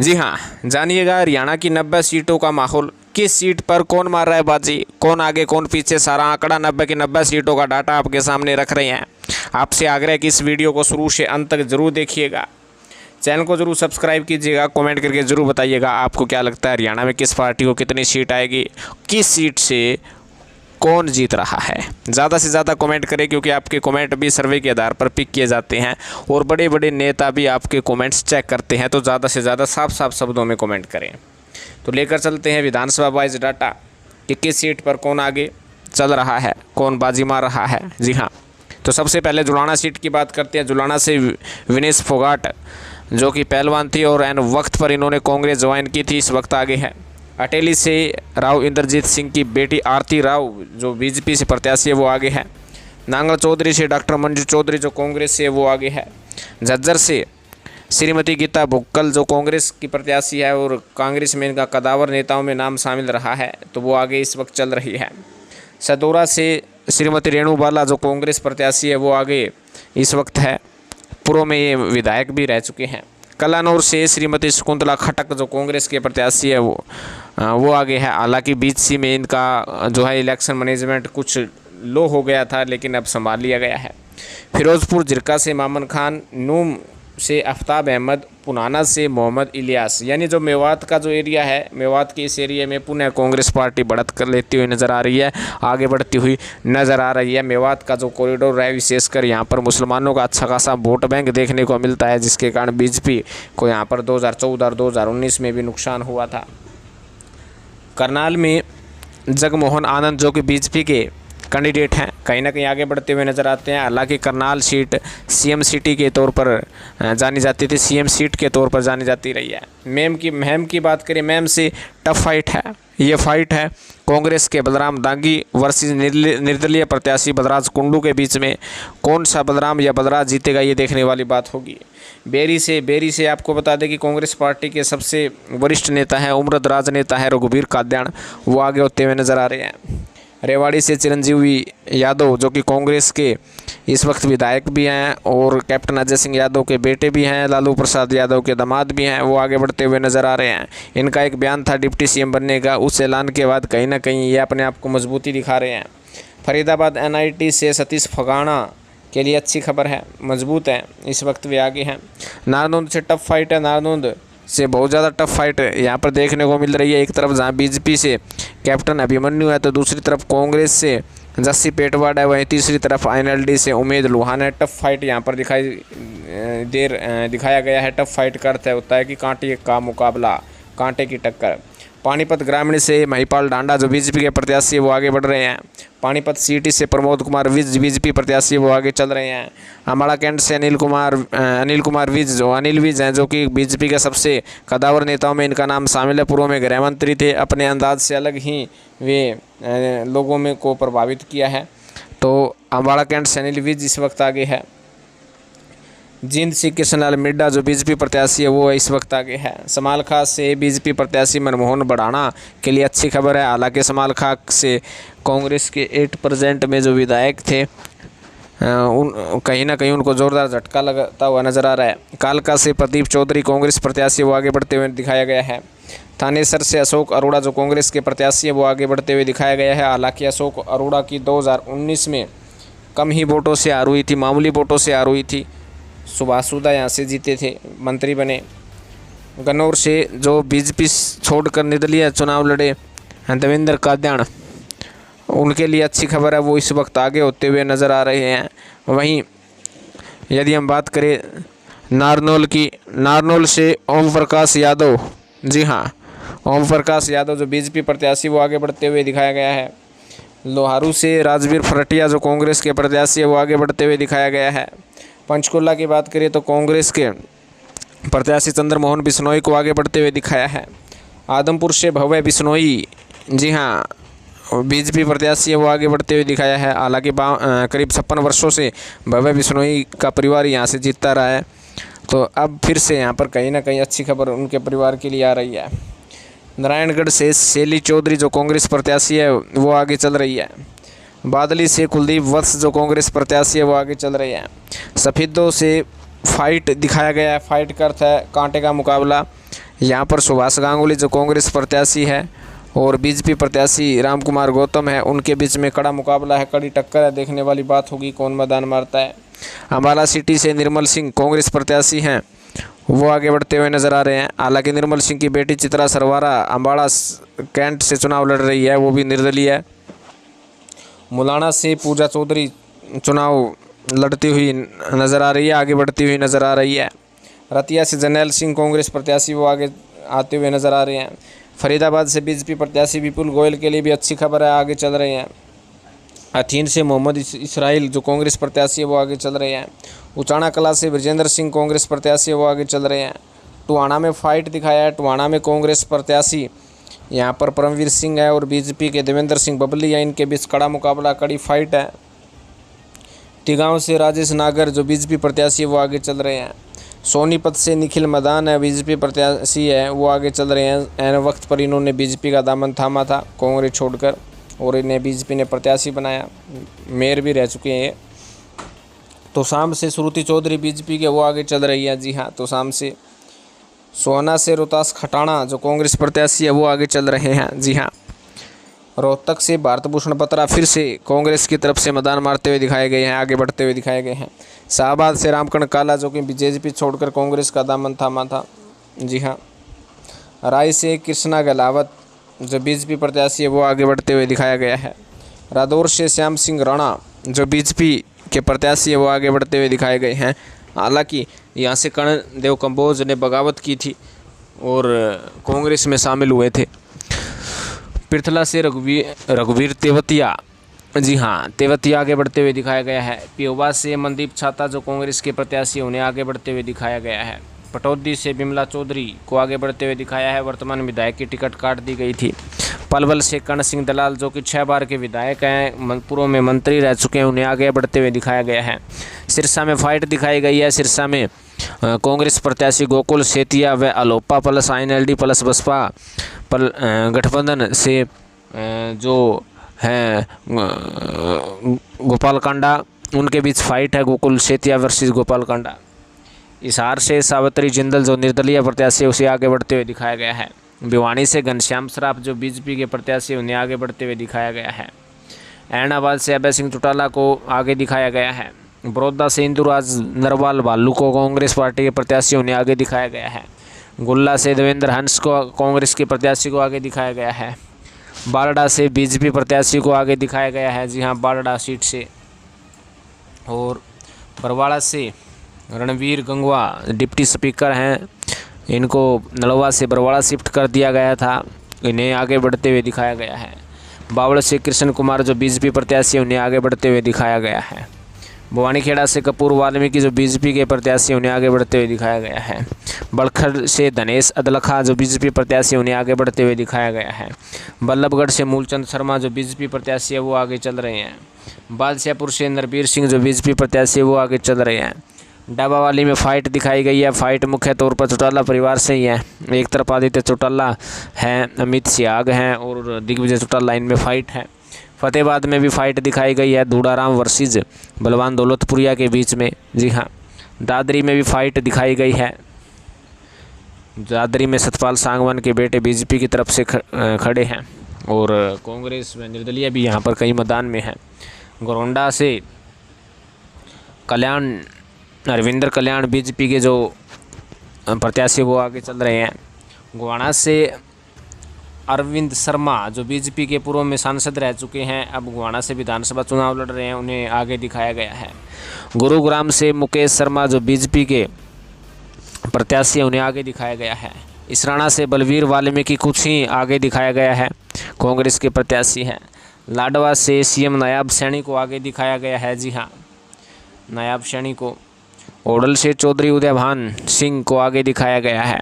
जी हाँ, जानिएगा हरियाणा की 90 सीटों का माहौल। किस सीट पर कौन मार रहा है बाजी, कौन आगे कौन पीछे, सारा आंकड़ा 90 की 90 सीटों का डाटा आपके सामने रख रहे हैं। आपसे आग्रह है कि इस वीडियो को शुरू से अंत तक जरूर देखिएगा। चैनल को जरूर सब्सक्राइब कीजिएगा, कमेंट करके ज़रूर बताइएगा आपको क्या लगता है हरियाणा में किस पार्टी को कितनी सीट आएगी, किस सीट से कौन जीत रहा है। ज़्यादा से ज़्यादा कमेंट करें, क्योंकि आपके कमेंट भी सर्वे के आधार पर पिक किए जाते हैं और बड़े बड़े नेता भी आपके कमेंट्स चेक करते हैं, तो ज़्यादा से ज़्यादा साफ साफ शब्दों में कमेंट करें। तो लेकर चलते हैं विधानसभा वाइज डाटा कि किस सीट पर कौन आगे चल रहा है, कौन बाजी मार रहा है। जी हाँ, तो सबसे पहले जुलाना सीट की बात करते हैं। जुलाना से विनेश फोगाट जो कि पहलवान थी और एन वक्त पर इन्होंने कांग्रेस ज्वाइन की थी, इस वक्त आगे है। अटेली से राव इंद्रजीत सिंह की बेटी आरती राव जो बीजेपी से प्रत्याशी है वो आगे है। नांगल चौधरी से डॉक्टर मंजू चौधरी जो कांग्रेस से वो आगे है। झज्जर से श्रीमती गीता भुक्कल जो कांग्रेस की प्रत्याशी है और कांग्रेस में इनका कदावर नेताओं में नाम शामिल रहा है, तो वो आगे इस वक्त चल रही है। सदौरा से श्रीमती रेणु बाला जो कांग्रेस प्रत्याशी है वो आगे इस वक्त है, पूर्व में ये विधायक भी रह चुके हैं। कलानौर से श्रीमती शकुंतला खटक जो कांग्रेस के प्रत्याशी है वो आगे है। हालांकि बीच सी में इनका जो है इलेक्शन मैनेजमेंट कुछ लो हो गया था, लेकिन अब संभाल लिया गया है। फिरोजपुर जिरका से मामन खान, नूम से आफ्ताब अहमद, पुनाना से मोहम्मद इलियास। यानी जो मेवात का जो एरिया है, मेवात के इस एरिया में पुनः कांग्रेस पार्टी बढ़त कर लेती हुई नज़र आ रही है, आगे बढ़ती हुई नज़र आ रही है। मेवात का जो कॉरिडोर है, विशेषकर यहाँ पर मुसलमानों का अच्छा खासा वोट बैंक देखने को मिलता है, जिसके कारण बीजेपी को यहाँ पर 2014 और 2019 में भी नुकसान हुआ था। करनाल में जगमोहन आनंद जो कि बीजेपी के कैंडिडेट हैं, कहीं ना कहीं आगे बढ़ते हुए नज़र आते हैं। हालांकि करनाल सीट सीएम सिटी के तौर पर जानी जाती थी, सीएम सीट के तौर पर जानी जाती रही है। मैम की बात करें, मैम से टफ फाइट है। ये फाइट है कांग्रेस के बलराम दांगी वर्सेस निर्दलीय प्रत्याशी बलराज कुंडू के बीच में। कौन सा बलराम या बलराज जीतेगा, ये देखने वाली बात होगी। बेरी से आपको बता दें कि कांग्रेस पार्टी के सबसे वरिष्ठ नेता हैं, उम्रदराज नेता है रघुवीर काद्याण, वो आगे होते हुए नज़र आ रहे हैं। रेवाड़ी से चिरंजीवी यादव जो कि कांग्रेस के इस वक्त विधायक भी हैं और कैप्टन अजय सिंह यादव के बेटे भी हैं, लालू प्रसाद यादव के दामाद भी हैं, वो आगे बढ़ते हुए नज़र आ रहे हैं। इनका एक बयान था डिप्टी सीएम बनने का, उस ऐलान के बाद कहीं ना कहीं ये अपने आप को मजबूती दिखा रहे हैं। फरीदाबाद एनआईटी से सतीश फगाना के लिए अच्छी खबर है, मजबूत है, इस वक्त वे आगे हैं। नारनौंद से टफ फाइट है, नारनौंद से बहुत ज़्यादा टफ फाइट यहाँ पर देखने को मिल रही है। एक तरफ जहाँ बीजेपी से कैप्टन अभिमन्यु है, तो दूसरी तरफ कांग्रेस से जस्सी पेटवाड है, वहीं तीसरी तरफ आईएनएलडी से उमेद लुहान है। टफ फाइट यहाँ पर दिखाया गया है। टफ फाइट का अर्थ होता है कि कांटे का मुकाबला, कांटे की टक्कर। पानीपत ग्रामीण से महिपाल डांडा जो बीजेपी के प्रत्याशी है वो आगे बढ़ रहे हैं। पानीपत सिटी से प्रमोद कुमार विज बीजेपी प्रत्याशी वो आगे चल रहे हैं। अम्बाड़ा कैंट से अनिल कुमार विज जो अनिल विज हैं, जो कि बीजेपी के सबसे कदावर नेताओं में इनका नाम शामिल है। पूर्व में गृह मंत्री थे, अपने अंदाज से अलग ही वे लोगों में को प्रभावित किया है। तो अम्बाड़ा कैंट से अनिल विज इस वक्त आगे है। जींद से कृष्णलाल मिड्डा जो बीजेपी प्रत्याशी है वो इस वक्त आगे है। समालखा से बीजेपी प्रत्याशी मनमोहन बढ़ाना के लिए अच्छी खबर है। हालांकि समालखा से कांग्रेस के 8% में जो विधायक थे कहीं ना कहीं उनको जोरदार झटका लगता हुआ नजर आ रहा है। कालका से प्रदीप चौधरी कांग्रेस प्रत्याशी वो आगे बढ़ते हुए दिखाया गया है। थानेसर से अशोक अरोड़ा जो कांग्रेस के प्रत्याशी है वो आगे बढ़ते हुए दिखाया गया है। हालांकि अशोक अरोड़ा की 2019 में कम ही वोटों से हार हुई थी, मामूली वोटों से हार हुई थी। सुभाष सुदा यहाँ से जीते थे, मंत्री बने। गन्नौर से जो बीजेपी छोड़कर निर्दलीय चुनाव लड़े देवेंद्र काद्याण, उनके लिए अच्छी खबर है, वो इस वक्त आगे होते हुए नज़र आ रहे हैं। वहीं यदि हम बात करें नारनौल की, नारनौल से ओम प्रकाश यादव, जी हाँ, ओम प्रकाश यादव जो बीजेपी प्रत्याशी वो आगे बढ़ते हुए दिखाया गया है। लोहारू से राजवीर फरटिया जो कांग्रेस के प्रत्याशी है वो आगे बढ़ते हुए दिखाया गया है। पंचकुला की बात करें तो कांग्रेस के प्रत्याशी चंद्रमोहन बिश्नोई को आगे बढ़ते हुए दिखाया है। आदमपुर से भव्य बिश्नोई, जी हाँ, बीजेपी प्रत्याशी है वो आगे बढ़ते हुए दिखाया है। हालांकि करीब 56 वर्षों से भव्य बिश्नोई का परिवार यहाँ से जीतता रहा है, तो अब फिर से यहाँ पर कहीं ना कहीं अच्छी खबर उनके परिवार के लिए आ रही है। नारायणगढ़ से शैली चौधरी जो कांग्रेस प्रत्याशी है वो आगे चल रही है। बादली से कुलदीप वत्स जो कांग्रेस प्रत्याशी है वो आगे चल रहे हैं। सफेदों से फाइट दिखाया गया है, फाइट का अर्थ है कांटे का मुकाबला। यहाँ पर सुभाष गांगुली जो कांग्रेस प्रत्याशी है और बीजेपी प्रत्याशी राम कुमार गौतम है, उनके बीच में कड़ा मुकाबला है, कड़ी टक्कर है। देखने वाली बात होगी कौन मैदान मारता है। अम्बाला सिटी से निर्मल सिंह कांग्रेस प्रत्याशी हैं, वो आगे बढ़ते हुए नजर आ रहे हैं। हालांकि निर्मल सिंह की बेटी चित्रा सरवारा अम्बाड़ा कैंट से चुनाव लड़ रही है, वो भी निर्दलीय है। मुलाना से पूजा चौधरी चुनाव लड़ती हुई नजर आ रही है, आगे बढ़ती हुई नजर आ रही है। रतिया से जर्नैल सिंह कांग्रेस प्रत्याशी वो आगे आते हुए नजर आ रहे हैं। फरीदाबाद से बीजेपी प्रत्याशी विपुल गोयल के लिए भी अच्छी खबर है, आगे चल रहे हैं। अथीन से मोहम्मद इसराइल जो कांग्रेस प्रत्याशी है वो आगे चल रहे हैं। उचाना कला से ब्रजेंद्र सिंह कांग्रेस प्रत्याशी है वो आगे चल रहे हैं। टुहाना में फाइट दिखाया है, टुहाना में कांग्रेस प्रत्याशी यहाँ पर परमवीर सिंह है और बीजेपी के देवेंद्र सिंह बबली है, इनके बीच कड़ा मुकाबला, कड़ी फाइट है। टिगांव से राजेश नागर जो बीजेपी प्रत्याशी है वो आगे चल रहे हैं। सोनीपत से निखिल मैदान है, बीजेपी प्रत्याशी है, वो आगे चल रहे हैं। ऐन वक्त पर इन्होंने बीजेपी का दामन थामा था कांग्रेस छोड़कर और इन्हें बीजेपी ने प्रत्याशी बनाया, मेयर भी रह चुके हैं। तो शाम से श्रुति चौधरी बीजेपी के वो आगे चल रही है। जी हाँ, तो शाम से सोना से रोहतास खटाणा जो कांग्रेस प्रत्याशी है वो आगे चल रहे हैं। जी हाँ, रोहतक से भारत भूषण बत्रा फिर से कांग्रेस की तरफ से मैदान मारते हुए दिखाए गए हैं, आगे बढ़ते हुए दिखाए गए हैं। शाहबाद से रामकरण काला जो कि बीजेपी छोड़कर कांग्रेस का दामन थामा था। जी हाँ, राय से कृष्णा गहलावत जो बीजेपी प्रत्याशी है वो आगे बढ़ते हुए दिखाया गया है। रादौर से श्याम सिंह राणा जो बीजेपी के प्रत्याशी है वो आगे बढ़ते हुए दिखाए गए हैं। हालांकि यहाँ से कर्णदेव कंबोज ने बगावत की थी और कांग्रेस में शामिल हुए थे। पृथला से रघुवीर तेवतिया, जी हाँ, तेवतिया आगे बढ़ते हुए दिखाया गया है। पियोवा से मनदीप छाता जो कांग्रेस के प्रत्याशी उन्हें आगे बढ़ते हुए दिखाया गया है। पटौदी से बिमला चौधरी को आगे बढ़ते हुए दिखाया है, वर्तमान विधायक की टिकट काट दी गई थी। पलवल से कर्ण सिंह दलाल जो कि 6 बार के विधायक हैं, पूर्व में मंत्री रह चुके हैं, उन्हें आगे बढ़ते हुए दिखाया गया है। सिरसा में फाइट दिखाई गई है। सिरसा में कांग्रेस प्रत्याशी गोकुल सेतिया व Alopa plus INLD plus Baspa गठबंधन से जो है गोपाल कांडा, उनके बीच फाइट है, गोकुल सेतिया वर्सेस गोपाल कांडा। हिसार से सावित्री जिंदल जो निर्दलीय प्रत्याशी उसे आगे बढ़ते हुए दिखाया गया है। भिवानी से घनश्याम सराफ जो बीजेपी के प्रत्याशी उन्हें आगे बढ़ते हुए दिखाया गया है। ऐनाबाद से अभय सिंह चौटाला को आगे दिखाया गया है। बड़ौदा से इंदुराज नरवाल भालू को कांग्रेस पार्टी के प्रत्याशी उन्हें आगे दिखाया गया है। गुल्ला से देवेंद्र हंस को कांग्रेस के प्रत्याशी को आगे दिखाया गया है। बारडा से बीजेपी प्रत्याशी को आगे दिखाया गया है। जी हाँ, बारडा सीट से। और बरवाड़ा से रणवीर गंगवा डिप्टी स्पीकर हैं, इनको नलवा से बरवाड़ा शिफ्ट कर दिया गया था, इन्हें आगे बढ़ते हुए दिखाया गया है। बावड़ से कृष्ण कुमार जो बीजेपी प्रत्याशी उन्हें आगे बढ़ते हुए दिखाया गया है। भवानीखेड़ा से कपूर वाल्मीकि जो बीजेपी के प्रत्याशी उन्हें आगे बढ़ते हुए दिखाया गया है। बड़खर से धनेश अदलखा जो बीजेपी प्रत्याशी उन्हें आगे बढ़ते हुए दिखाया गया है। बल्लभगढ़ से मूलचंद शर्मा जो बीजेपी प्रत्याशी है वो आगे चल रहे हैं। बादशाहपुर से नरबीर सिंह जो बीजेपी प्रत्याशी है वो आगे चल रहे हैं। डाबावाली में फाइट दिखाई गई है। फाइट मुख्य तौर पर चौटाला परिवार से ही है। एक तरफ आदित्य चौटाला हैं, अमित सियाग हैं और दिग्विजय चौटाला, इनमें फाइट है। फतेहाबाद में भी फाइट दिखाई गई है, धूड़ाराम वर्सेस बलवान दौलतपुरिया के बीच में। जी हाँ, दादरी में भी फाइट दिखाई गई है। दादरी में सतपाल सांगवान के बेटे बीजेपी की तरफ से खड़े हैं और कांग्रेस में निर्दलीय भी यहाँ पर कई मैदान में हैं। गोरंडा से कल्याण अरविंदर कल्याण बीजेपी के जो प्रत्याशी वो आगे चल रहे हैं। गोवाना से अरविंद शर्मा जो बीजेपी के पूर्व में सांसद रह चुके हैं, अब गोवाना से विधानसभा चुनाव लड़ रहे हैं, उन्हें आगे दिखाया गया है। गुरुग्राम से मुकेश शर्मा जो बीजेपी के प्रत्याशी हैं, उन्हें आगे दिखाया गया है। इसराना से बलवीर वाल्मीकि कुछ ही आगे दिखाया गया है, कांग्रेस के प्रत्याशी हैं। लाडवा से CM नायाब सैनी को आगे दिखाया गया है। जी हाँ, नायाब सैनी को। ओडल से चौधरी उदयभान सिंह को आगे दिखाया गया है।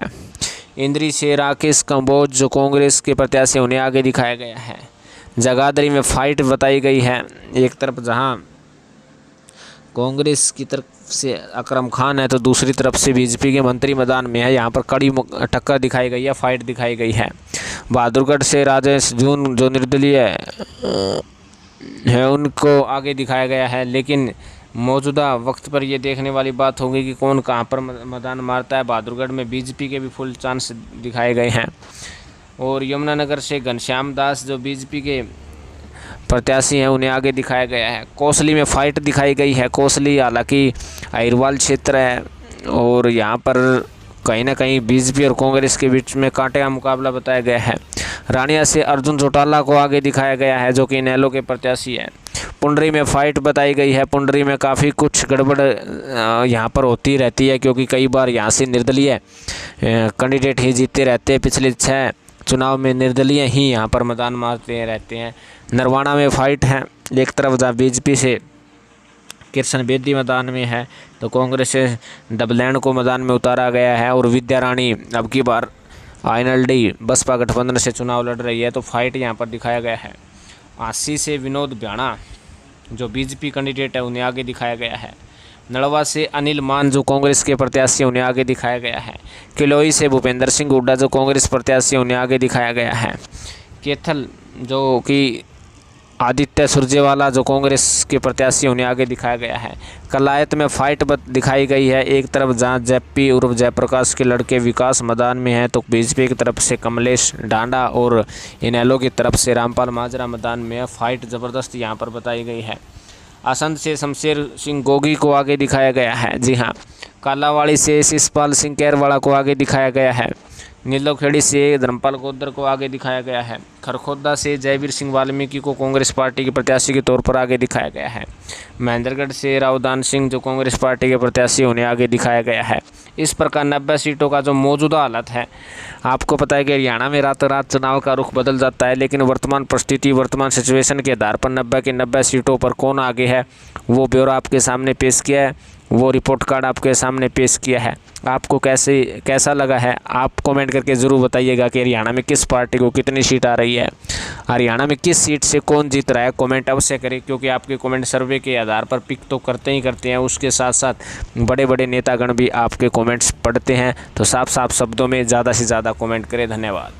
इंद्री से राकेश कंबोज जो कांग्रेस के प्रत्याशी उन्हें आगे दिखाया गया है। जगाधरी में फाइट बताई गई है, एक तरफ जहां कांग्रेस की तरफ से अकरम खान है तो दूसरी तरफ से बीजेपी के मंत्री मैदान में है। यहाँ पर कड़ी टक्कर दिखाई गई है, फाइट दिखाई गई है। बहादुरगढ़ से राजेश जून जो निर्दलीय है उनको आगे दिखाया गया है, लेकिन मौजूदा वक्त पर ये देखने वाली बात होगी कि कौन कहां पर मैदान मारता है। बहादुरगढ़ में बीजेपी के भी फुल चांस दिखाए गए हैं और यमुनानगर से घनश्याम दास जो बीजेपी के प्रत्याशी हैं उन्हें आगे दिखाया गया है। कोसली में फाइट दिखाई गई है। कोसली हालांकि अहिरवाल क्षेत्र है और यहाँ पर कहीं ना कहीं बीजेपी और कांग्रेस के बीच में कांटे का मुकाबला बताया गया है। रानिया से अर्जुन चौटाला को आगे दिखाया गया है जो कि इनेलो के प्रत्याशी हैं। पुंडरी में फाइट बताई गई है। पुंडरी में काफ़ी कुछ गड़बड़ यहाँ पर होती रहती है क्योंकि कई बार यहाँ से निर्दलीय कैंडिडेट ही जीतते रहते हैं। पिछले 6 चुनाव में निर्दलीय ही यहाँ पर मैदान मारते रहते हैं। नरवाना में फाइट है। एक तरफ जहाँ बीजेपी से कृष्ण बेदी मैदान में है तो कांग्रेस से डबलैंड को मैदान में उतारा गया है और विद्या रानी अब की बार INLD बसपा गठबंधन से चुनाव लड़ रही है तो फाइट यहाँ पर दिखाया गया है। आसी से विनोद ब्याणा जो बीजेपी कैंडिडेट है उन्हें आगे दिखाया गया है। नड़वा से अनिल मान जो कांग्रेस के प्रत्याशी उन्हें आगे दिखाया गया है। किलोई से भूपेंद्र सिंह हुड्डा जो कांग्रेस प्रत्याशी उन्हें आगे दिखाया गया है। कैथल जो कि आदित्य सुरजेवाला जो कांग्रेस के प्रत्याशी उन्हें आगे दिखाया गया है। कलायत में फाइट दिखाई गई है। एक तरफ जहां जेपी उर्फ जयप्रकाश के लड़के विकास मैदान में हैं तो बीजेपी की तरफ से कमलेश डांडा और इनेलो की तरफ से रामपाल माजरा मैदान में फाइट ज़बरदस्त यहां पर बताई गई है। आसंद से शमशेर सिंह गोगी को आगे दिखाया गया है। जी हाँ, कालावाड़ी से शिषपाल सिंह कैरवाड़ा को आगे दिखाया गया है। नीलोखेड़ी से धर्मपाल गोदर को आगे दिखाया गया है। खरखोदा से जयवीर सिंह वाल्मीकि को कांग्रेस पार्टी के प्रत्याशी के तौर पर आगे दिखाया गया है। महेंद्रगढ़ से रावदान सिंह जो कांग्रेस पार्टी के प्रत्याशी उन्हें आगे दिखाया गया है। इस प्रकार 90 सीटों का जो मौजूदा हालत है, आपको पता है कि हरियाणा में रातों रात चुनाव का रुख बदल जाता है, लेकिन वर्तमान परिस्थिति वर्तमान सिचुएशन के आधार पर 90 की 90 सीटों पर कौन आगे है वो ब्यौरा आपके सामने पेश किया है, वो रिपोर्ट कार्ड आपके सामने पेश किया है। आपको कैसा लगा है आप कमेंट करके ज़रूर बताइएगा कि हरियाणा में किस पार्टी को कितनी सीट आ रही है, हरियाणा में किस सीट से कौन जीत रहा है। कमेंट अवश्य करें क्योंकि आपके कमेंट सर्वे के आधार पर पिक तो करते ही करते हैं, उसके साथ साथ बड़े बड़े नेतागण भी आपके कमेंट्स पढ़ते हैं। तो साफ साफ शब्दों में ज़्यादा से ज़्यादा कमेंट करें। धन्यवाद।